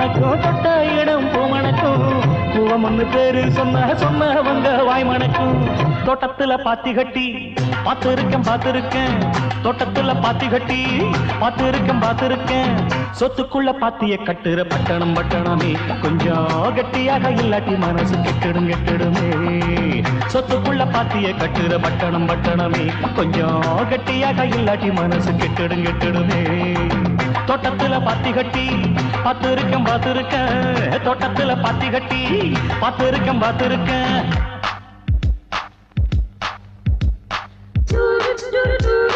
மணக்கும் தொட்ட இடம் பூ மணக்கும் பூவம்னு பேரு சொன்னவங்க வாய் மணக்கும் தோட்டத்துல பாத்தி கட்டி பார்த்திருக்கேன் தோட்டத்துல பாத்தி கட்டி பார்த்திருக்கேன் சொத்துக்குள்ள பாத்திய கட்டுற பட்டணமே கொஞ்சம் கெட்டியாக இல்லாட்டி மனசு கெட்டிடுமே சொத்துக்குள்ள பாத்திய கட்டுற பட்டணமே கொஞ்சம் கெட்டியாக இல்லாட்டி மனசு கெட்டிடுமே தோட்டத்துல பாத்தி கட்டி பார்த்திருக்கேன் தோட்டத்துல பாத்தி கட்டி பார்த்திருக்கேன்